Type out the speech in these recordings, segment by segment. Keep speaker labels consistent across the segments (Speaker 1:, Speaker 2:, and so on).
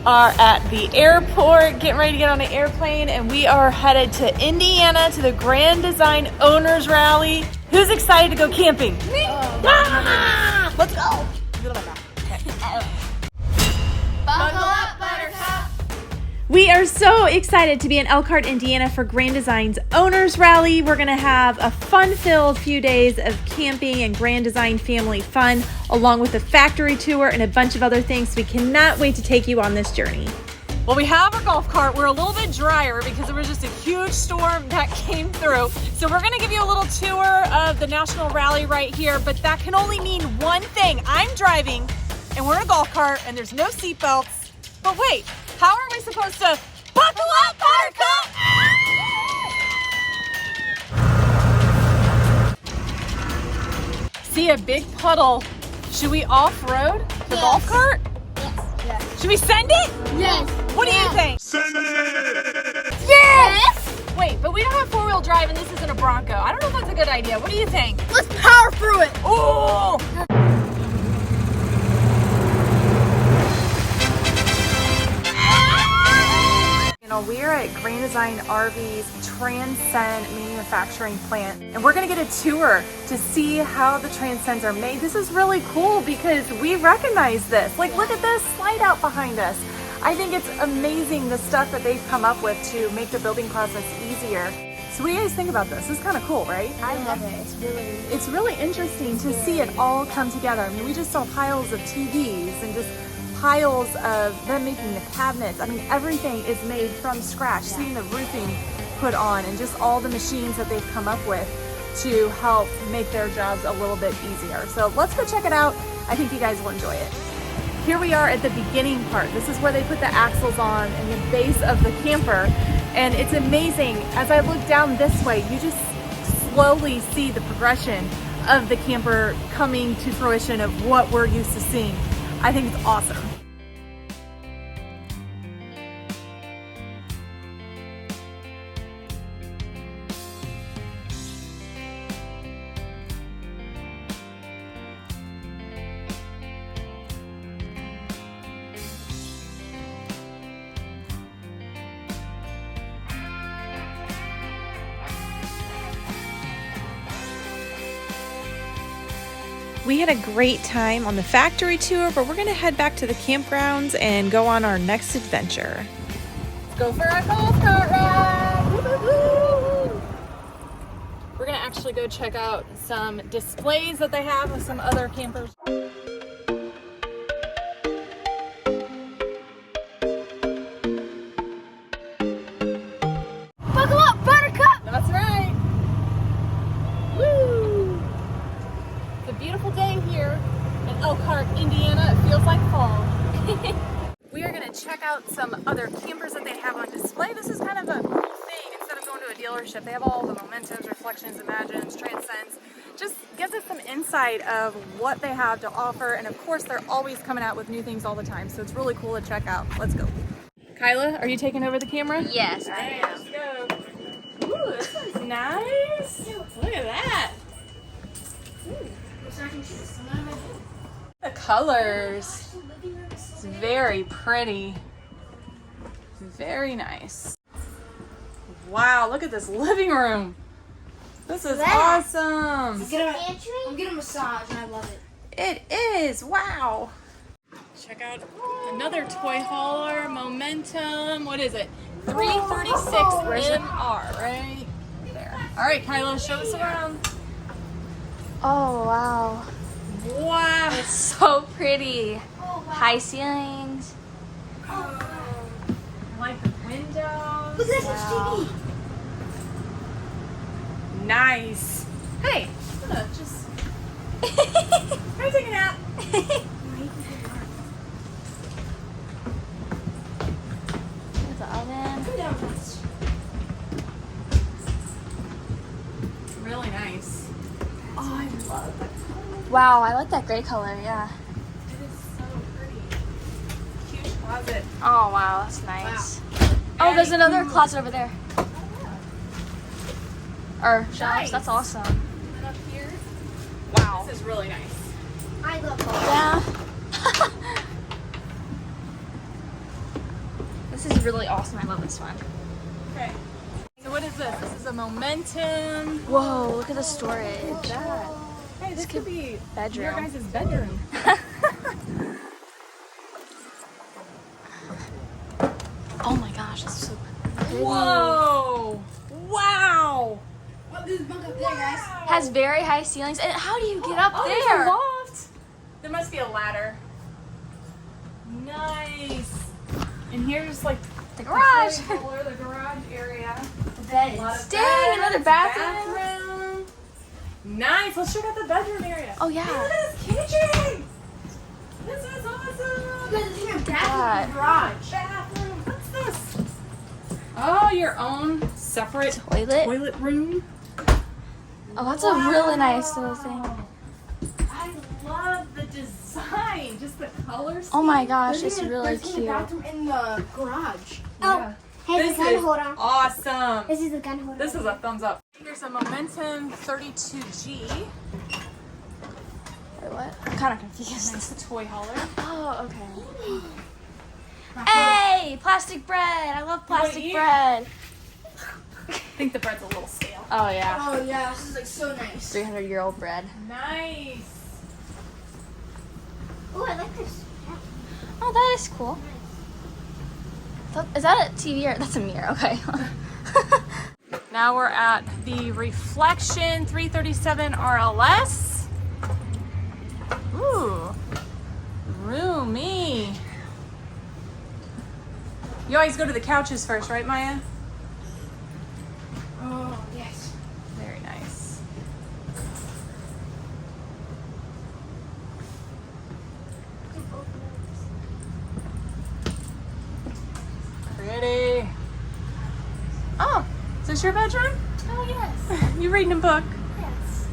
Speaker 1: are at the airport, getting ready to get on an airplane, and we are headed to Indiana to the Grand Design Owners Rally. Who's excited to go camping? Me! Ah! Let's go!
Speaker 2: Buckle up, Buttercup!
Speaker 1: We are so excited to be in Elkhardt, Indiana for Grand Design's Owners Rally. We're gonna have a fun-filled few days of camping and Grand Design family fun, along with a factory tour and a bunch of other things. We cannot wait to take you on this journey. Well, we have our golf cart. We're a little bit drier because there was just a huge storm that came through. So we're gonna give you a little tour of the National Rally right here, but that can only mean one thing. I'm driving and we're in a golf cart and there's no seat belts. But wait, how are we supposed to buckle up, Buttercup? See a big puddle. Should we off-road the golf cart?
Speaker 2: Yes.
Speaker 1: Should we send it?
Speaker 2: Yes.
Speaker 1: What do you think?
Speaker 3: Send it!
Speaker 2: Yes!
Speaker 1: Wait, but we don't have four-wheel drive and this isn't a Bronco. I don't know if that's a good idea. What do you think?
Speaker 2: Let's power through it!
Speaker 1: Ooh! We are at Grand Design RV's Transcend manufacturing plant, and we're gonna get a tour to see how the Transcends are made. This is really cool because we recognize this. Like, look at this slide out behind us. I think it's amazing the stuff that they've come up with to make the building process easier. So what do you guys think about this? This is kind of cool, right?
Speaker 2: I love it.
Speaker 1: It's really interesting to see it all come together. I mean, we just saw piles of TVs and just piles of them making the cabinets. I mean, everything is made from scratch. Yeah. Seeing the roofing put on and just all the machines that they've come up with to help make their jobs a little bit easier. So let's go check it out. I think you guys will enjoy it. Here we are at the beginning part. This is where they put the axles on and the base of the camper. And it's amazing. As I look down this way, you just slowly see the progression of the camper coming to fruition of what we're used to seeing. I think it's awesome. We had a great time on the factory tour, but we're gonna head back to the campgrounds and go on our next adventure. Let's go for a golf cart ride! Woo-hoo-hoo! We're gonna actually go check out some displays that they have with some other campers.
Speaker 2: Buckle up, Buttercup!
Speaker 1: That's right! Woo! It's a beautiful day here in Elkhardt, Indiana. It feels like fall. We are going to check out some other campers that they have on display. This is kind of a cool thing. Instead of going to a dealership, they have all the Momentums, Reflections, Imagines, Transcends. Just gives us some insight of what they have to offer. And of course, they're always coming out with new things all the time. So it's really cool to check out. Let's go. Kyla, are you taking over the camera?
Speaker 2: Yes, I am.
Speaker 1: Let's go. Ooh, this one's nice. Look at that. The colors. It's very pretty. Very nice. Wow, look at this living room. This is awesome.
Speaker 2: I'm getting a massage and I love it.
Speaker 1: It is. Wow. Check out another toy hauler, Momentum. What is it? 336 MR, right there. All right, Kyla, show us around.
Speaker 4: Oh, wow.
Speaker 1: Wow.
Speaker 4: It's so pretty. High ceilings.
Speaker 1: I like the windows.
Speaker 2: Look at this TV.
Speaker 1: Nice. Hey, just can I take a nap?
Speaker 4: There's the oven.
Speaker 1: Really nice. Oh, I love that color.
Speaker 4: Wow, I like that gray color, yeah.
Speaker 1: It is so pretty. Huge closet.
Speaker 4: Oh, wow, that's nice.
Speaker 1: Wow.
Speaker 4: Oh, there's another closet over there. Or shelves,
Speaker 1: Nice.
Speaker 4: that's awesome.
Speaker 1: And up here. Wow. This is really nice.
Speaker 2: I love it.
Speaker 4: Yeah. is really awesome. I love this one.
Speaker 1: Okay. So what is this? This is a Momentum.
Speaker 4: Whoa, look at the storage.
Speaker 1: Hey, this could be
Speaker 4: bedroom.
Speaker 1: your guys' bedroom.
Speaker 4: Oh my gosh, it's so pretty.
Speaker 1: Whoa! Wow!
Speaker 2: Oh, there's a bunk up there, guys.
Speaker 4: Has very high ceilings. And how do you get up
Speaker 1: There's
Speaker 4: there?
Speaker 1: a loft. There must be a ladder. Nice. And here's like
Speaker 4: The garage.
Speaker 1: the garage area.
Speaker 2: The bed.
Speaker 1: A lot of
Speaker 4: Dang,
Speaker 1: beds,
Speaker 4: another bathroom.
Speaker 1: bathroom. Nice. Let's check out the bedroom area.
Speaker 4: Oh yeah.
Speaker 1: Hey, look at this kitchen. This is awesome.
Speaker 2: There's a
Speaker 4: God.
Speaker 2: bathroom garage.
Speaker 1: Bathroom. What's this? Oh, your own separate
Speaker 4: Toilet.
Speaker 1: room.
Speaker 4: Oh, that's a really nice little thing.
Speaker 1: I love the design. Just the colors.
Speaker 4: Oh my gosh, it's
Speaker 2: There's
Speaker 4: really
Speaker 2: even a
Speaker 4: cute.
Speaker 2: bathroom in the garage.
Speaker 1: Yeah.
Speaker 2: Hey,
Speaker 1: This
Speaker 2: the gun
Speaker 1: is
Speaker 2: holder.
Speaker 1: awesome.
Speaker 2: This is the gun holder.
Speaker 1: This is a thumbs up. Here's a Momentum 32G.
Speaker 4: Wait, what? I'm kind of confused.
Speaker 1: Nice toy hauler.
Speaker 4: Oh, okay. Hey, plastic bread. I love plastic
Speaker 1: eat?
Speaker 4: bread.
Speaker 1: I think the bread's a little stale.
Speaker 4: Oh yeah.
Speaker 2: Oh yeah, this is like so nice.
Speaker 4: 300-year-old bread.
Speaker 1: Nice.
Speaker 2: Oh, I like this.
Speaker 4: Oh, that is cool. Is that a TV or that's a mirror? Okay.
Speaker 1: Now we're at the Reflection 337 RLS. Ooh, roomy. You always go to the couches first, right, Maya?
Speaker 2: Oh, yes.
Speaker 1: Very nice. Pretty. Oh, is this your bedroom?
Speaker 2: Oh, yes.
Speaker 1: You reading a book?
Speaker 2: Yes.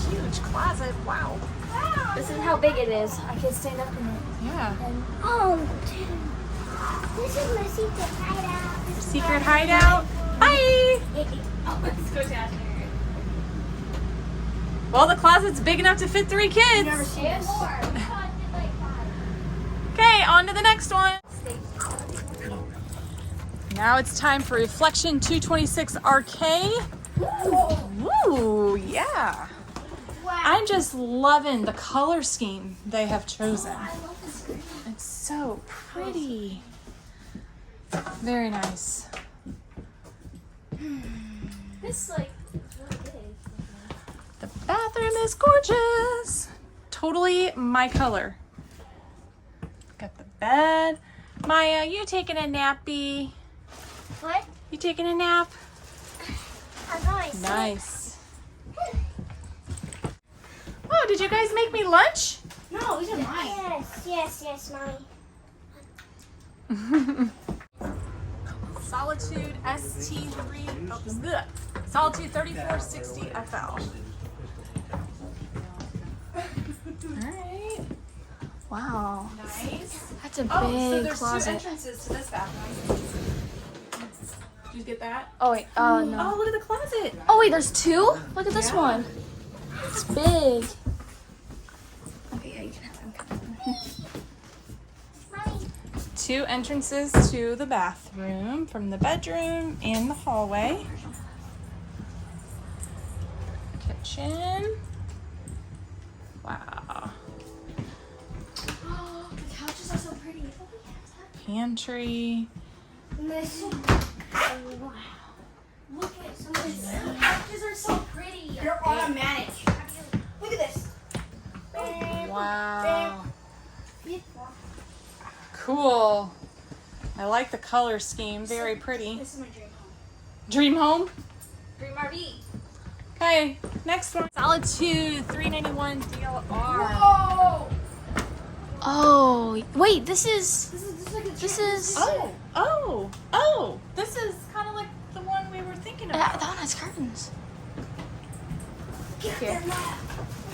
Speaker 1: Huge closet. Wow.
Speaker 4: This is how big it is. I can stand up in it.
Speaker 1: Yeah.
Speaker 2: Oh, this is my secret hideout.
Speaker 1: Secret hideout. Bye.
Speaker 2: Oh, let's go down here.
Speaker 1: Well, the closet's big enough to fit 3 kids.
Speaker 2: Never seen this.
Speaker 1: Okay, on to the next one. Now it's time for Reflection 226 RK. Ooh, yeah.
Speaker 2: Wow.
Speaker 1: I'm just loving the color scheme they have chosen.
Speaker 2: I love this screen.
Speaker 1: It's so pretty. Very nice.
Speaker 4: This like really big.
Speaker 1: The bathroom is gorgeous. Totally my color. Got the bed. Maya, you taking a nappy?
Speaker 2: What?
Speaker 1: You taking a nap?
Speaker 2: I'm going.
Speaker 1: Nice. Oh, did you guys make me lunch?
Speaker 2: No, these are mine. Yes, mommy.
Speaker 1: Solitude ST3, Solitude 3460 FL. Alright.
Speaker 4: Wow.
Speaker 1: Nice.
Speaker 4: That's a big
Speaker 1: Oh, so there's
Speaker 4: closet.
Speaker 1: 2 entrances to this bathroom. Did you get that?
Speaker 4: Oh wait. Oh no.
Speaker 1: Oh, look at the closet.
Speaker 4: Oh wait, there's 2? Look at this
Speaker 1: Yeah.
Speaker 4: one. It's big. Okay, yeah, you can have them.
Speaker 1: 2 entrances to the bathroom from the bedroom and the hallway. Kitchen. Wow.
Speaker 2: Oh, the couches are so pretty.
Speaker 1: Pantry.
Speaker 2: Listen. Wow. Look at some of these. The couches are so pretty. They're automatic. Look at this.
Speaker 1: Wow. Cool. I like the color scheme. Very pretty.
Speaker 2: This is my dream home.
Speaker 1: Dream home?
Speaker 4: Dream RV.
Speaker 1: Okay, next one. Solitude 391 DLR.
Speaker 2: Whoa!
Speaker 4: Oh, wait, this is
Speaker 2: This is
Speaker 1: Oh, this is kind of like the one we were thinking
Speaker 4: that
Speaker 1: about.
Speaker 4: one has curtains.
Speaker 1: Here.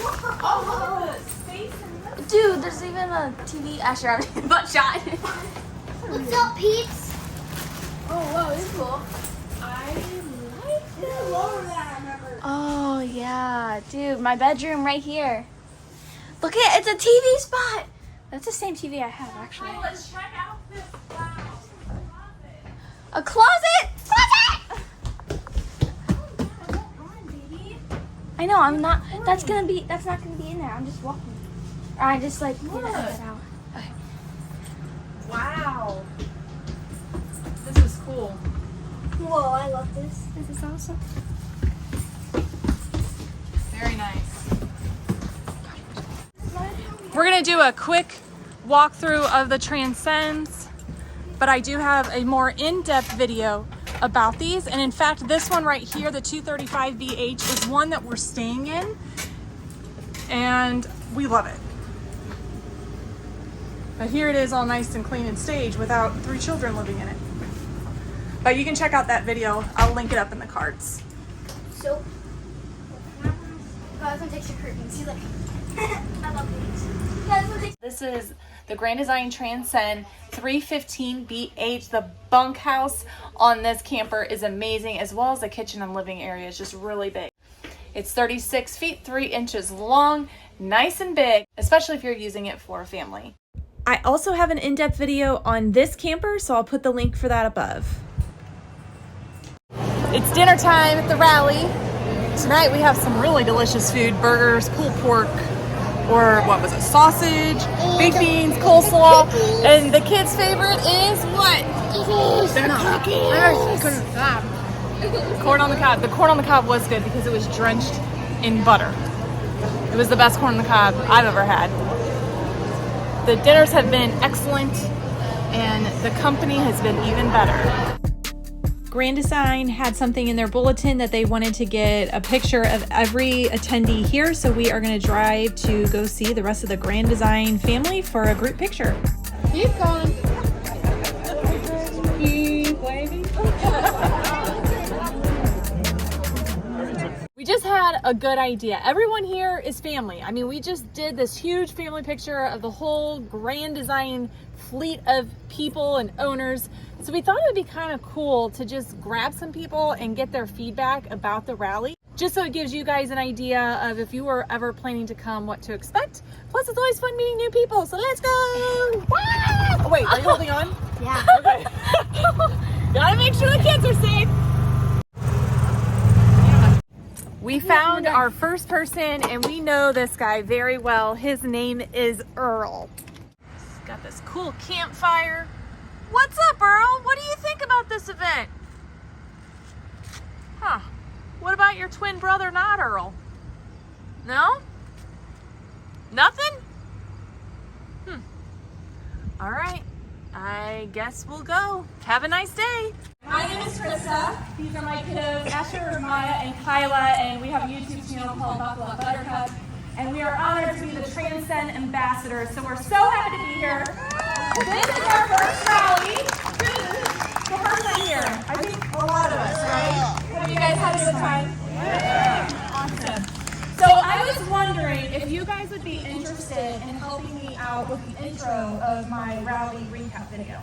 Speaker 1: Oh, space in this.
Speaker 4: Dude, there's even a TV. Actually, I have butt shot.
Speaker 2: What's up, peeps? Oh, wow, this is cool.
Speaker 1: I like
Speaker 2: This is lower than I remember.
Speaker 4: Oh yeah, dude, my bedroom right here. Look at it's a TV spot. That's the same TV I have, actually.
Speaker 1: Hey, let's check out this
Speaker 4: A closet! Closet! I know, I'm not, that's not gonna be in there. I'm just walking. Or I just like, get it out. Okay.
Speaker 1: Wow. This is cool.
Speaker 4: Whoa, I love this. This is awesome.
Speaker 1: Very nice. We're gonna do a quick walkthrough of the Transcends, but I do have a more in-depth video about these. And in fact, this one right here, the 235VH, is one that we're staying in, and we love it. But here it is all nice and clean and staged without 3 children living in it. But you can check out that video. I'll link it up in the cards.
Speaker 2: So, guys, one takes your curtains. He's like, I love these. Guys, one takes.
Speaker 1: This is the Grand Design Transcend 315BH. The bunkhouse on this camper is amazing, as well as the kitchen and living area is just really big. It's 36 feet, 3 inches long, nice and big, especially if you're using it for a family. I also have an in-depth video on this camper, so I'll put the link for that above. It's dinner time at the rally. Tonight we have some really delicious food: burgers, pulled pork, or what was it, sausage, baked beans, coleslaw, and the kids' favorite is what? Corn on the cob. The corn on the cob was good because it was drenched in butter. It was the best corn on the cob I've ever had. The dinners have been excellent, and the company has been even better. Grand Design had something in their bulletin that they wanted to get a picture of every attendee here, so we are going to drive to go see the rest of the Grand Design family for a group picture.
Speaker 4: Keep going.
Speaker 1: Keep waving. We just had a good idea. Everyone here is family. I mean, we just did this huge family picture of the whole Grand Design fleet of people and owners. So we thought it would be kind of cool to just grab some people and get their feedback about the rally, just so it gives you guys an idea of, if you were ever planning to come, what to expect. Plus, it's always fun meeting new people, so let's go! Oh, wait, are you holding on?
Speaker 2: Yeah.
Speaker 1: Okay. Gotta make sure the kids are safe. We found our first person, and we know this guy very well. His name is Earl. He's got this cool campfire. What's up, Earl? What do you think about this event? Huh. What about your twin brother, not Earl? No? Nothing? All right. I guess we'll go. Have a nice day. My name is Krista. These are my kiddos, Asher, Maya, and Kyla, and we have a YouTube channel called Buttercup. And we are honored to be the Transcend ambassadors, so we're so happy to be here. This is our first rally. The first time here. I think a lot of us, right? Have you guys had a good time? Yeah. Awesome. So I was wondering if you guys would be interested in helping me out with the intro of my rally recap video.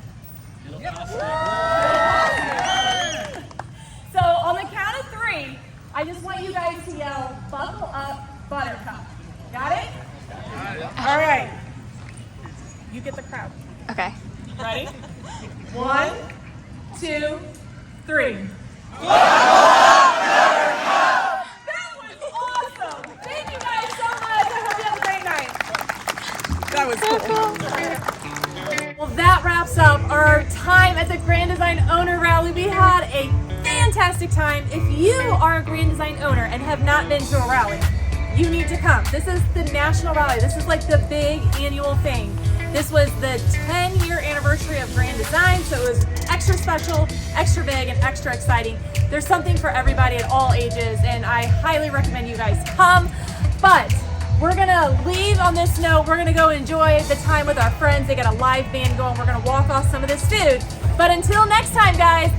Speaker 1: Yep. So on the count of 3, I just want you guys to yell, "Buckle up, Buttercup." Got it? All right. You get the crowd.
Speaker 4: Okay.
Speaker 1: Ready? 1, 2, 3. That was awesome. Thank you guys so much. I hope you have a great night. That was cool. Well, that wraps up our time at the Grand Design Owner Rally. We had a fantastic time. If you are a Grand Design owner and have not been to a rally, you need to come. This is the national rally. This is like the big annual thing. This was the 10-year anniversary of Grand Design, so it was extra special, extra big, and extra exciting. There's something for everybody at all ages, and I highly recommend you guys come. But we're gonna leave on this note. We're gonna go enjoy the time with our friends. They got a live band going. We're gonna walk off some of this food. But until next time, guys.